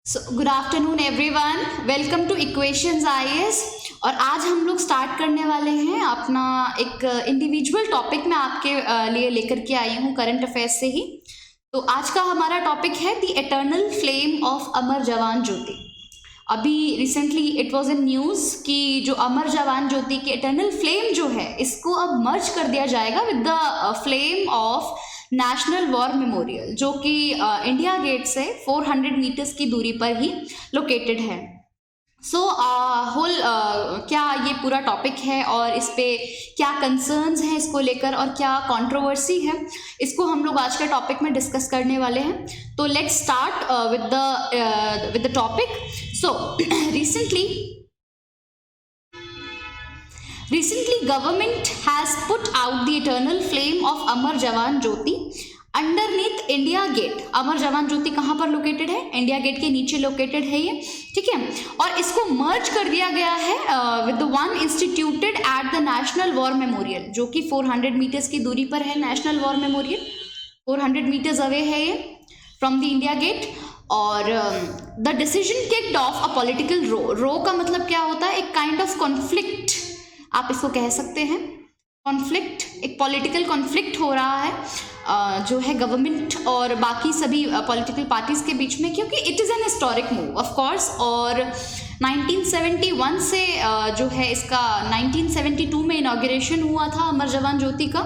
Good afternoon everyone, welcome two equations IAS. और आज हम लोग स्टार्ट करने वाले हैं अपना एक इंडिविजुअल टॉपिक मैं आपके लिए लेकर के आई हूँ करंट अफेयर्स से ही। तो आज का हमारा टॉपिक है the eternal flame of Amar Jawan ज्योति। अभी recently it was in news कि जो अमर जवान ज्योति की एटर्नल फ्लेम जो है इसको अब मर्ज कर दिया जाएगा with the flame of national war memorial, जो कि इंडिया गेट से 400 मीटर्स की दूरी पर ही लोकेटेड है। क्या ये पूरा टॉपिक है और इस पे क्या कंसर्न्स हैं इसको लेकर और क्या कंट्रोवर्सी है, इसको हम लोग आज के टॉपिक में डिस्कस करने वाले हैं। तो let's start with the topic. So recently government has put out the eternal flame of Amar Jawan Jyoti underneath India gate. अमर जवान ज्योति कहाँ पर लोकेटेड है? इंडिया गेट के नीचे लोकेटेड है ये, ठीक है। और इसको मर्ज कर दिया गया है with the one instituted at the national war memorial, जो कि 400 मीटर्स की दूरी पर है। National war memorial 400 meters away है ये फ्रॉम द इंडिया गेट। और the decision kicked off a political row का मतलब क्या होता है? एक काइंड ऑफ कॉन्फ्लिक्ट आप इसको कह सकते हैं। कॉन्फ्लिक्ट, एक पॉलिटिकल कॉन्फ्लिक्ट हो रहा है जो है गवर्नमेंट और बाकी सभी पॉलिटिकल पार्टीज के बीच में, क्योंकि it is an historic move of course. और 1971 से जो है इसका 1972 में इनॉग्रेशन हुआ था अमर जवान ज्योति का,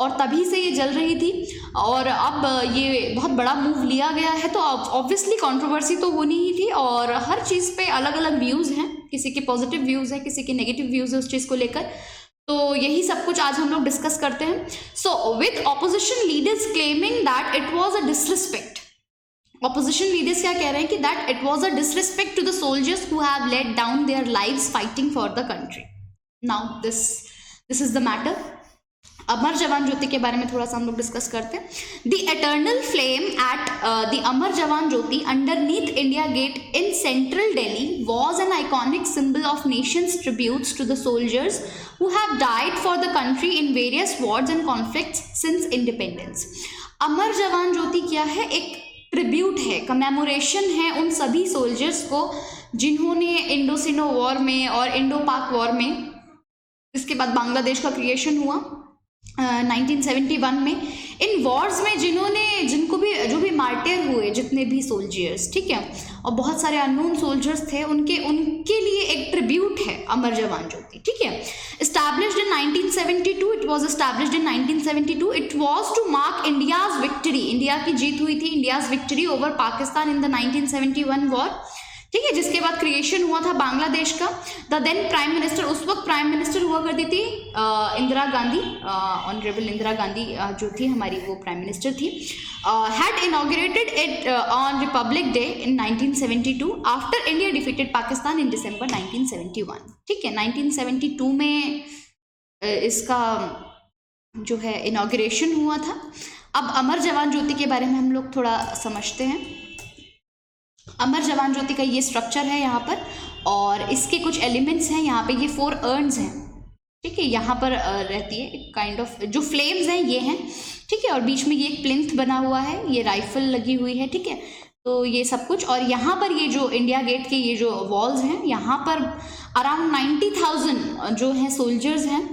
और तभी से ये जल रही थी। और अब ये बहुत बड़ा मूव लिया गया है, तो ऑब्वियसली कंट्रोवर्सी तो होनी ही थी। और हर चीज़ पे अलग अलग व्यूज़ हैं, किसी के पॉजिटिव व्यूज़ हैं, किसी के नेगेटिव व्यूज़ है उस चीज़ को लेकर। तो यही सब कुछ आज हम लोग डिस्कस करते हैं। So with opposition leaders claiming that it was a disrespect. Opposition leaders क्या कह रहे हैं कि that it was a disrespect to the soldiers who have laid down their lives fighting for the country. Now this is the matter. Amar Jawan Jyoti के बारे में थोड़ा सा हम लोग डिस्कस करते हैं। The eternal flame at the Amar Jawan Jyoti underneath India gate in central Delhi was an iconic symbol of nation's tributes to the soldiers who have died for the country in various wars and conflicts since independence। अमर जवान ज्योति क्या है? एक tribute है, commemoration है उन सभी soldiers को जिन्होंने Indo सिनो war में और इंडो पाक वॉर में, इसके बाद बांग्लादेश का क्रिएशन हुआ 1971 में, इन वॉर्स में जिनको भी जो भी मार्टियर हुए, जितने भी सोल्जर्स, ठीक है, और बहुत सारे अननोन सोल्जर्स थे, उनके लिए एक ट्रिब्यूट है अमर जवान ज्योति, ठीक है। Established in 1972, it was established in 1972. It was to mark India's victory. India की जीत हुई थी, India's victory over Pakistan in the 1971 war, ठीक है, जिसके बाद क्रिएशन हुआ था बांग्लादेश का। द देन प्राइम मिनिस्टर, उस वक्त प्राइम मिनिस्टर हुआ करती थी इंदिरा गांधी, ऑनरेबल इंदिरा गांधी जो थी हमारी, वो प्राइम मिनिस्टर थी। Had inaugurated it on republic day in 1972 after India defeated Pakistan in December 1971, ठीक है। 1972 में इसका जो है इनॉग्रेशन हुआ था। अब अमर जवान ज्योति के बारे में हम लोग थोड़ा समझते हैं। अमर जवान ज्योति का ये स्ट्रक्चर है यहाँ पर, और इसके कुछ एलिमेंट्स हैं यहाँ पे। ये 4 अर्न्स हैं, ठीक है, यहाँ पर रहती है एक काइंड ऑफ, जो फ्लेम्स हैं ये हैं, ठीक है। और बीच में ये एक प्लिंथ बना हुआ है, ये राइफल लगी हुई है, ठीक है। तो ये सब कुछ, और यहाँ पर ये जो इंडिया गेट के ये जो वॉल्स हैं, यहाँ पर अराउंड 90,000 जो हैं सोल्जर्स हैं,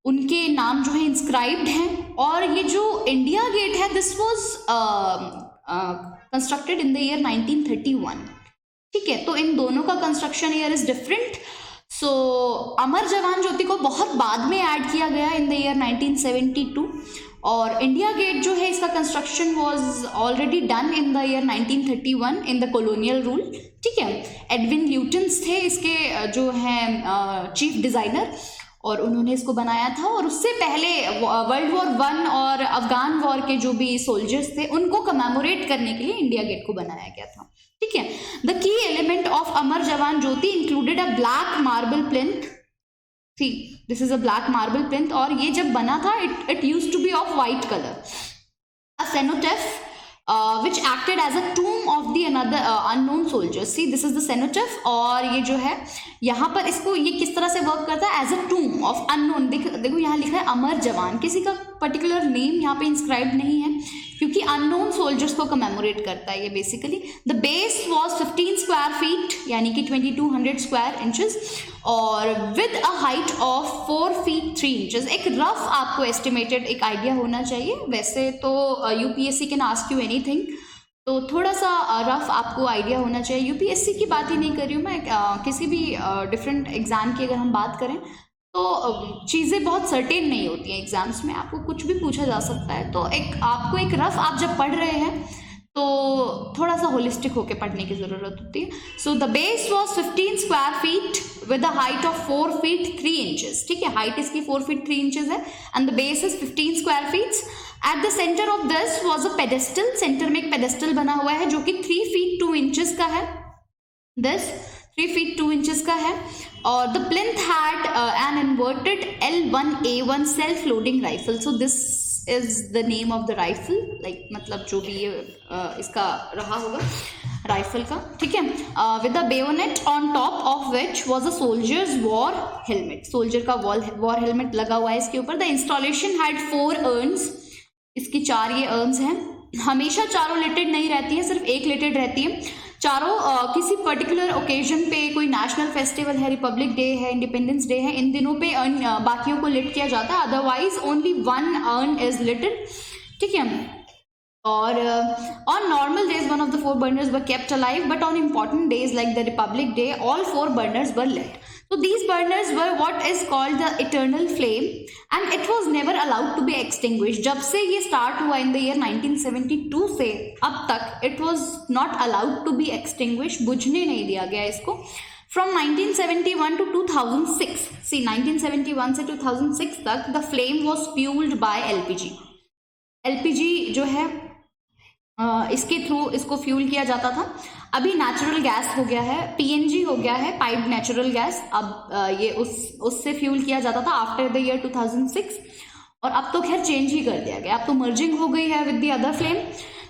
उनके नाम जो है इंस्क्राइब्ड हैं। और ये जो इंडिया गेट है, this was constructed in the year 1931, ठीक है। तो इन दोनों का कंस्ट्रक्शन ईयर इज डिफरेंट। सो अमर जवान ज्योति को बहुत बाद में ऐड किया गया इन द ईयर 1972, और इंडिया गेट जो है इसका construction was already done in the year 1931 in the colonial rule, ठीक है। एडविन ल्यूटन्स थे इसके जो हैं चीफ डिज़ाइनर, और उन्होंने इसको बनाया था। और उससे पहले वर्ल्ड वॉर 1 और अफगान वॉर के जो भी सोल्जर्स थे, उनको कमेमोरेट करने के लिए इंडिया गेट को बनाया गया था, ठीक है। The key element of Amar Jawan Jyoti included a black marble plinth. See, this is a black marble plinth, और ये जब बना था it used to be of white colour. A cenotaph which acted as a tomb of the another unknown soldiers। See, this is the cenotaph। और ये जो है यहाँ पर इसको ये किस तरह से वर्क करता है? As a tomb of unknown। देखो यहाँ लिखा है अमर जवान, किसी का पर्टिकुलर नेम यहाँ पे इंस्क्राइब नहीं है, क्योंकि अननोन सोल्जर्स को कमेमोरेट करता है ये basically. The base was 15 square feet यानी कि 2200 स्क्वायर इंचेस और with a height of 4 feet 3 inches. एक रफ आपको एस्टिमेटेड एक आइडिया होना चाहिए, वैसे तो UPSC can ask you anything, तो थोड़ा सा रफ आपको आइडिया होना चाहिए। यूपीएससी की बात ही नहीं कर रही हूँ मैं, किसी भी डिफरेंट एग्जाम की अगर हम बात करें तो चीज़ें बहुत सर्टेन नहीं होती हैं एग्जाम्स में, आपको कुछ भी पूछा जा सकता है। तो आपको एक रफ आप जब पढ़ रहे हैं तो थोड़ा सा होलिस्टिक होकर पढ़ने की ज़रूरत होती है। So the base was 15 square feet with a height of 4 feet 3 inches. ठीक है, हाइट इसकी 4 फीट 3 इंचेस है and the base is 15 square feets. At the center of this was a pedestal, center में एक पेडेस्टल बना हुआ है जो कि 3 फीट 2 इंचेस का है। दिस 3 फीट 2 इंचेस का है और the plinth had an inverted L1A1 self loading rifle. So this is the name of the rifle, like मतलब जो भी ये इसका रहा होगा राइफल का। ठीक है, with a bayonet on top of which was a soldiers war helmet, soldier का वॉर हेलमेट लगा हुआ है इसके ऊपर। द इंस्टॉलेशन हैड 4 अर्न्स, इसकी 4 ये अर्न्स हैं। हमेशा चारों लिटेड नहीं रहती है, सिर्फ एक लिटेड रहती है। चारों किसी पर्टिकुलर ओकेजन पे, कोई नेशनल फेस्टिवल है, रिपब्लिक डे है, इंडिपेंडेंस डे है, इन दिनों पे बाकियों को लिट किया जाता है, अदरवाइज ओनली 1 अर्न इज लिटेड। ठीक है, और on normal days one of the 4 burners were kept alive, but on important days like the Republic Day all 4 burners were lit. So these burners were what is called the eternal flame and it was never allowed to be extinguished. जब से ये start हुआ in the year 1972 से अब तक it was not allowed to be extinguished, बुझने नहीं दिया गया इसको। From 1971 to 2006, see 1971 से 2006 तक the flame was fueled by LPG. LPG जो है इसके थ्रू इसको फ्यूल किया जाता था। अभी नेचुरल गैस हो गया है, PNG हो गया है, पाइप्ड नेचुरल गैस। अब ये उससे फ्यूल किया जाता था आफ्टर द ईयर 2006 और अब तो खैर चेंज ही कर दिया गया, अब तो मर्जिंग हो गई है with the other flame.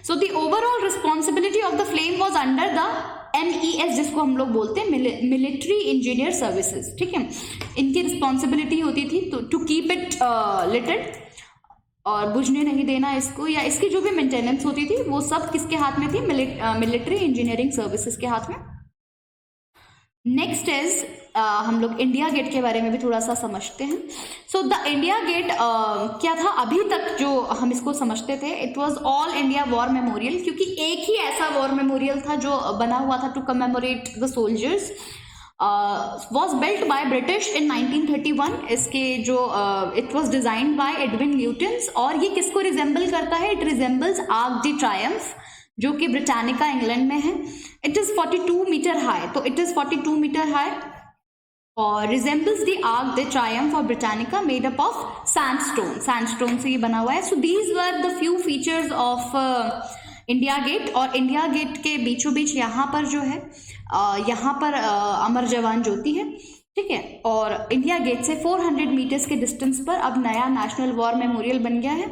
So the overall responsibility of the flame was under the MES, जिसको हम लोग बोलते हैं मिलिट्री इंजीनियर सर्विसेज। ठीक है, इनकी रिस्पॉन्सिबिलिटी होती थी टू कीप इट लिटेड और बुझने नहीं देना इसको, या इसकी जो भी मेंटेनेंस होती थी वो सब किसके हाथ में थी, मिलिट्री इंजीनियरिंग सर्विसेज के हाथ में। नेक्स्ट इज हम लोग इंडिया गेट के बारे में भी थोड़ा सा समझते हैं। सो द इंडिया गेट क्या था अभी तक जो हम इसको समझते थे, it was all India war memorial, क्योंकि एक ही ऐसा वॉर मेमोरियल था जो बना हुआ था to commemorate the soldiers. was built by British in 1931। इसके जो it was designed by Edwin Lutyens और ये किसको रिजेंबल करता है, it resembles Arc de Triomphe जो कि ब्रिटानिका इंग्लैंड में है। it is 42 मीटर हाई, तो it is 42 मीटर हाई और resembles the Arc de Triomphe of Britannica made up of sandstone से ये बना हुआ है। so these were the few features of India gate. और इंडिया गेट के बीचों बीच यहाँ पर जो है यहाँ पर अमर जवान ज्योति है। ठीक है, और इंडिया गेट से 400 मीटर्स के डिस्टेंस पर अब नया नेशनल वॉर मेमोरियल बन गया है।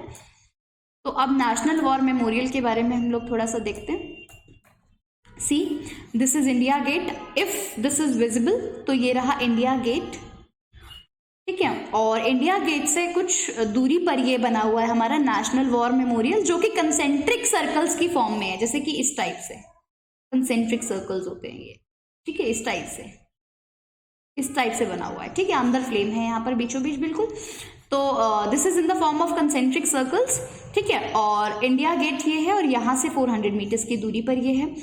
तो अब नेशनल वॉर मेमोरियल के बारे में हम लोग थोड़ा सा देखते हैं। See this is India gate, if this is visible तो ये रहा इंडिया गेट। ठीक है, और इंडिया गेट से कुछ दूरी पर ये बना हुआ है हमारा नेशनल वॉर मेमोरियल, जो कि कंसेंट्रिक सर्कल्स की फॉर्म में है, जैसे कि इस टाइप से कंसेंट्रिक सर्कल्स होते हैं ये। ठीक है, इस टाइप से बना हुआ है। ठीक है, अंदर फ्लेम है यहाँ पर बीचों बीच बिल्कुल। तो this is in the form of concentric circles. ठीक है, और इंडिया गेट ये है और यहाँ से 400 मीटर्स की दूरी पर ये है।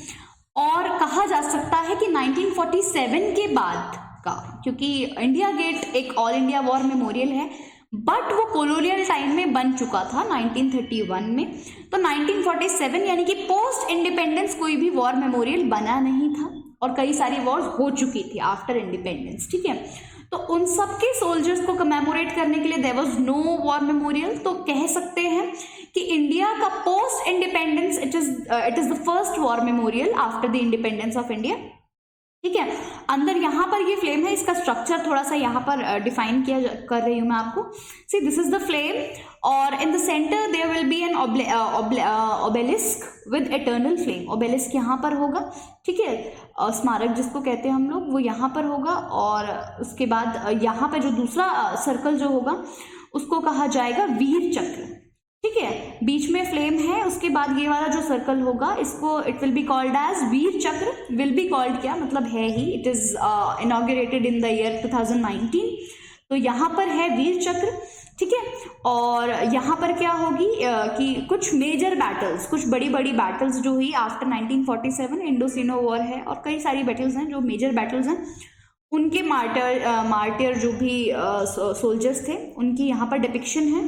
और कहा जा सकता है कि 1947 के बाद का, क्योंकि इंडिया गेट एक ऑल इंडिया वॉर मेमोरियल है बट वो कॉलोनियल टाइम में बन चुका था 1931 में। तो 1947 यानी कि पोस्ट इंडिपेंडेंस कोई भी वॉर मेमोरियल बना नहीं था और कई सारी वॉर्स हो चुकी थी आफ्टर इंडिपेंडेंस। ठीक है, तो उन सबके सोल्जर्स को कमेमोरेट करने के लिए there was no war memorial. तो कह सकते हैं कि इंडिया का post independence it is the first war memorial after the independence of India. ठीक है, अंदर यहाँ पर ये फ्लेम है, इसका स्ट्रक्चर थोड़ा सा यहाँ पर डिफाइन कर रही हूँ मैं आपको। See this is the flame और in the centre there will be an obelisk with eternal flame. Obelisk यहाँ पर होगा। ठीक है, स्मारक जिसको कहते हैं हम लोग वो यहाँ पर होगा और उसके बाद यहाँ पर जो दूसरा सर्कल जो होगा उसको कहा जाएगा वीर चक्र। ठीक है, बीच में फ्लेम है, उसके बाद ये वाला जो सर्कल होगा इसको it will be called as Veer Chakra. Will be called क्या मतलब है ही, it is inaugurated in the year 2019। तो यहाँ पर है वीर चक्र, ठीक है। और यहाँ पर क्या होगी कि कुछ मेजर बैटल्स, कुछ बड़ी बड़ी बैटल्स जो हुई आफ्टर 1947, इंडो-सीनो वॉर है और कई सारी बैटल्स हैं जो मेजर बैटल्स हैं, उनके मार्टियर जो भी सोल्जर्स थे उनकी यहाँ पर डिपिक्शन है।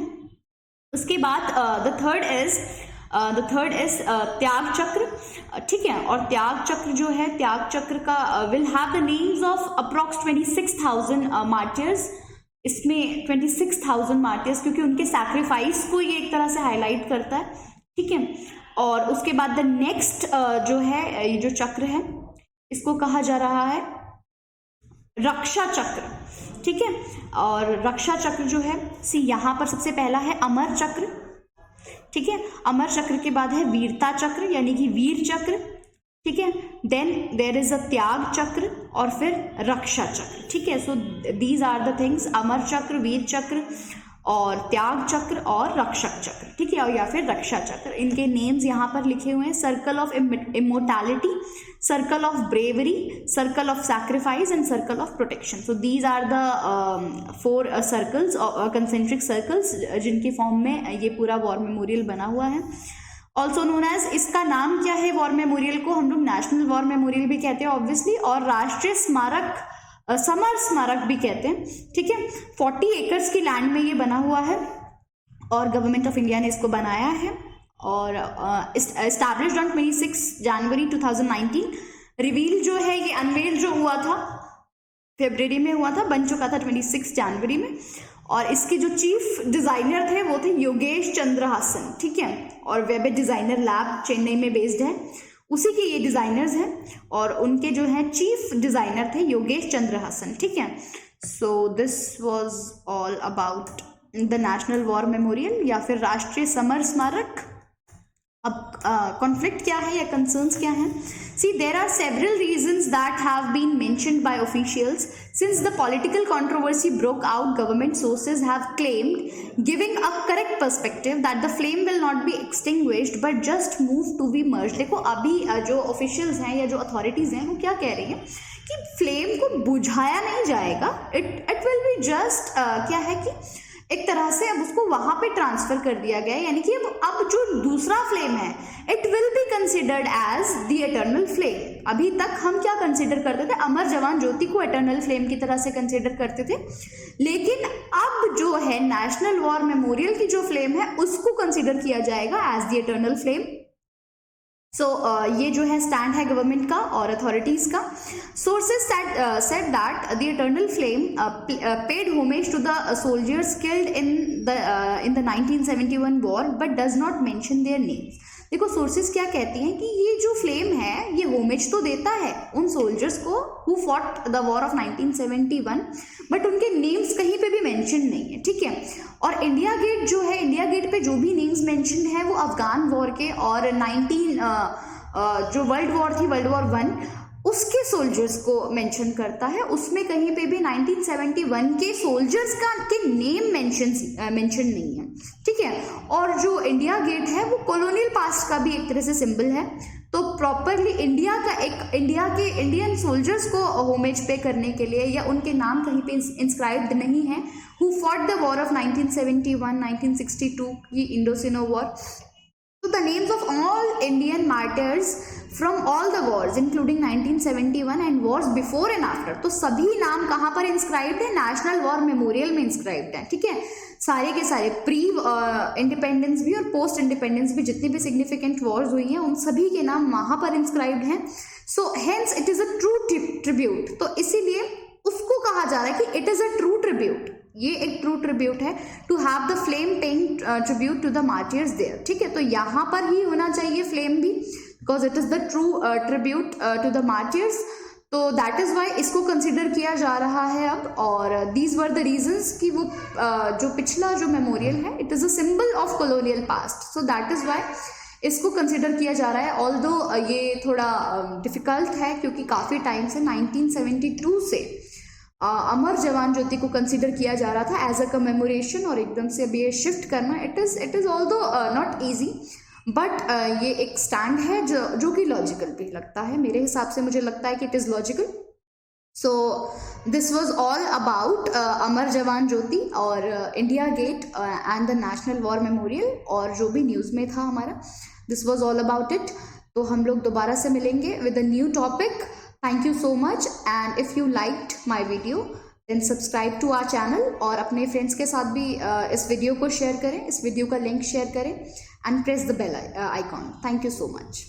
उसके बाद द थर्ड इज त्याग चक्र, ठीक है। और त्याग चक्र जो है, त्याग चक्र का will have the names of approx 26,000 martyrs. इसमें 26,000 मार्टियर्स, क्योंकि उनके सैक्रिफाइस को ये एक तरह से हाईलाइट करता है, ठीक है। और उसके बाद द नेक्स्ट जो है, ये जो चक्र है इसको कहा जा रहा है रक्षा चक्र, ठीक है। और रक्षा चक्र जो है, सी यहाँ पर सबसे पहला है अमर चक्र, ठीक है। अमर चक्र के बाद है वीरता चक्र यानी कि वीर चक्र, ठीक है। देन देर इज अ त्याग चक्र और फिर रक्षा चक्र, ठीक है। So these are the things, Amar Chakra, Veer चक्र और त्याग चक्र और रक्षक चक्र, ठीक है। और या फिर रक्षा चक्र, इनके नेम्स यहाँ पर लिखे हुए हैं। Circle of immortality, circle of bravery, circle of sacrifice and circle of protection. So these are the 4 circles, concentric circles, जिनके फॉर्म में ये पूरा वॉर मेमोरियल बना हुआ है। ऑल्सो नोन एज, इसका नाम क्या है वॉर मेमोरियल को, हम लोग नेशनल वॉर मेमोरियल भी कहते हैं ऑब्वियसली, और राष्ट्रीय स्मारक, समर स्मारक भी कहते हैं, ठीक है। 40 एकर्स की लैंड में ये बना हुआ है और गवर्नमेंट ऑफ इंडिया ने इसको बनाया है और एस्टैब्लिश्ड ऑन 26 जनवरी 2019। रिवील जो है, ये अनवेल जो हुआ था फरवरी में हुआ था, बन चुका था 26 जनवरी में। और इसके जो चीफ डिजाइनर थे वो थे योगेश चंद्र हासन, ठीक है। और वेब डिजाइनर लैब चेन्नई में बेस्ड है, उसी के ये डिजाइनर्स हैं और उनके जो हैं चीफ डिजाइनर थे योगेश चंद्र हासन, ठीक है। So this was all about the national war memorial या फिर राष्ट्रीय समर स्मारक। अब कॉन्फ्लिक्ट क्या है या कंसर्न्स क्या हैं? See there are several reasons that have been mentioned by officials since the political controversy broke out. Government sources have claimed, giving a correct perspective, that the flame will not be extinguished but just move to be merged. देखो अभी जो officials हैं या जो authorities हैं वो क्या कह रही हैं कि फ्लेम को बुझाया नहीं जाएगा, इट विल बी जस्ट क्या है कि एक तरह से अब उसको वहां पे ट्रांसफर कर दिया गया है, यानी कि अब जो दूसरा फ्लेम है it will be considered as the eternal flame. अभी तक हम क्या कंसिडर करते थे, अमर जवान ज्योति को एटर्नल फ्लेम की तरह से कंसिडर करते थे, लेकिन अब जो है नेशनल वॉर मेमोरियल की जो फ्लेम है उसको कंसिडर किया जाएगा एज द एटर्नल फ्लेम। सो ये जो है स्टैंड है गवर्नमेंट का और अथॉरिटीज का। Sources said that the eternal flame paid homage to the soldiers killed in the 1971 war but does not mention their names. देखो सोर्सेज क्या कहती हैं कि ये जो फ्लेम है ये होमेज तो देता है उन सोल्जर्स को who fought the war of 1971, but उनके नेम्स कहीं पे भी मेंशन नहीं है, ठीक है। और इंडिया गेट जो है, इंडिया गेट पे जो भी नेम्स मेंशन है वो अफगान वॉर के और जो वर्ल्ड वॉर थी, वर्ल्ड वॉर 1, उसके सोल्जर्स को मेंशन करता है। उसमें कहीं पे भी 1971 के सोल्जर्स के नेम मेंशन नहीं है, ठीक है। और जो इंडिया गेट है वो कॉलोनियल पास्ट का भी एक तरह से सिंबल है, तो प्रॉपरली इंडियन सोल्जर्स को होमेज पे करने के लिए या उनके नाम कहीं पे इंस्क्राइब्ड नहीं है who fought the war of 1971, 1962 ये इंडो-सीनो war. So the names of all Indian martyrs from all the wars including 1971 and wars before and after, तो सभी नाम कहाँ पर इंस्क्राइब्ड है, नेशनल वॉर मेमोरियल में इंस्क्राइब्ड है, ठीक है। सारे के सारे प्री इंडिपेंडेंस भी और पोस्ट इंडिपेंडेंस भी जितनी भी सिग्निफिकेंट वॉर्स हुई हैं उन सभी के नाम वहाँ पर इंस्क्राइब्ड हैं। So hence it is a true tribute, तो इसीलिए उसको कहा जा रहा है कि it is a true tribute, ये एक ट्रू ट्रिब्यूट है to have the flame paying tribute to the martyrs there, ठीक है। तो यहाँ पर ही होना चाहिए फ्लेम भी, because it is the true tribute to the martyrs, तो दैट इज वाई इसको कंसिडर किया जा रहा है अब। और दीज वर द रीजंस कि वो जो पिछला जो मेमोरियल है it is a symbol of colonial past, so that is why इसको कंसिडर किया जा रहा है। ऑल्दो ये थोड़ा डिफिकल्ट है क्योंकि काफ़ी टाइम से 1972 से अमर जवान ज्योति को कंसिडर किया जा रहा था एज अ कमेमोरेशन, और एकदम से अभी ये शिफ्ट करना it is although not easy, but ये एक स्टैंड है जो कि लॉजिकल भी लगता है, मेरे हिसाब से मुझे लगता है कि it is logical. So this was all about Amar Jawan Jyoti और India gate and the national war memorial, और जो भी न्यूज़ में था हमारा, this was all about it. तो हम लोग दोबारा से मिलेंगे with a new topic. Thank you so much, and if you liked my video then subscribe to our channel, और अपने फ्रेंड्स के साथ भी इस वीडियो को शेयर करें, इस वीडियो का लिंक शेयर करें, and press the bell icon. Thank you so much.